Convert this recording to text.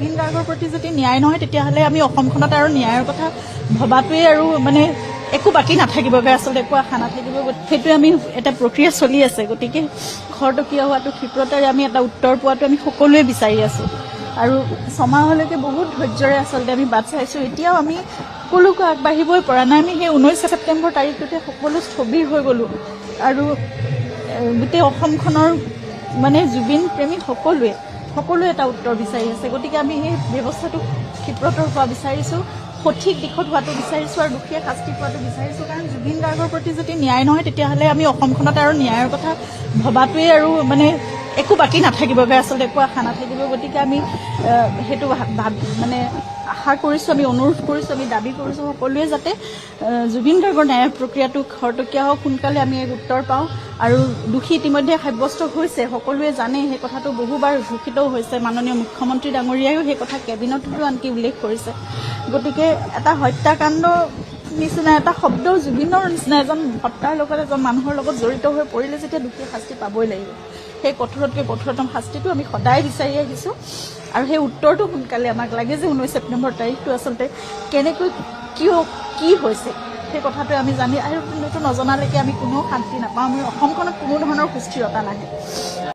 জুবিন গাৰ্গৰ প্ৰতি যদি ন্যায় নহয় তেতিয়াহ'লে আমি অসমখনত আৰু ন্যায়ৰ কথা ভবাটোৱে আৰু মানে একো বাকী নাথাকিবগৈ, আচলতে একো আশা নাথাকিব। সেইটোৱে আমি এটা প্ৰক্ৰিয়া চলি আছে। গতিকে খৰতকীয়া হোৱাটো ক্ষিপ্ৰতাৰে আমি এটা উত্তৰ পোৱাটো আমি সকলোৱে বিচাৰি আছো আৰু ছমাহলৈকে বহুত ধৈৰ্যৰে আচলতে আমি বাট চাইছো। এতিয়াও আমি সকলোকে আগবাঢ়িবই পৰা নাই। আমি সেই 19 ছেপ্টেম্বৰ তাৰিখটোতে সকলো স্থবিৰ হৈ গলো আৰু গোটেই অসমখনৰ মানে জুবিন প্ৰেমী সকলোৱে এটা উত্তৰ বিচাৰি আছে। গতিকে আমি সেই ব্যৱস্থাটো ক্ষিপ্ৰতৰ হোৱা বিচাৰিছো, সঠিক দিশত হোৱাটো বিচাৰিছো আৰু দুখীয়া শাস্তি পোৱাটো বিচাৰিছো। কাৰণ জুবিন গাৰ্গৰ প্ৰতি যদি ন্যায় নহয় তেতিয়াহ'লে আমি অসমখনত আৰু ন্যায়ৰ কথা ভবাটোৱে আৰু মানে একো বাকী নাথাকিবগৈ, আচলতে একো আশা নাথাকিব। গতিকে আমি সেইটো মানে আশা কৰিছো, আমি অনুৰোধ কৰিছো, আমি দাবী কৰিছো সকলোৱে যাতে জুবিন গাৰ্গৰ ন্যায় প্ৰক্ৰিয়াটো খৰতকীয়া হওক, সোনকালে আমি এক উত্তৰ পাওঁ। আৰু দোষী ইতিমধ্যে সাব্যস্ত হৈছে, সকলোৱে জানে সেই কথাটো, বহুবাৰ ঘোষিতও হৈছে। মাননীয় মুখ্যমন্ত্ৰী ডাঙৰীয়াইও সেই কথা কেবিনেটতো আনকি উল্লেখ কৰিছে। গতিকে এটা হত্যাকাণ্ড নিচিনা এটা শব্দ জুবিনৰ নিচিনা এজন সত্তাৰ লগত এজন মানুহৰ লগত জড়িত হৈ পৰিলে যেতিয়া দোষীয়ে শাস্তি পাবই লাগিব। সেই কঠোৰতকৈ কঠোৰতম শাস্তিটো আমি সদায় বিচাৰি আহিছো আৰু সেই উত্তৰটো সোনকালে আমাক লাগে যে 19 ছেপ্টেম্বৰ তাৰিখটো আচলতে কেনেকৈ কি হৈছে সেই কথাটো আমি জানি আৰু নজনালৈকে আমি কোনো শান্তি নাপাওঁ। আমি অসমখনত কোনো ধৰণৰ সুস্থিৰতা নাহে।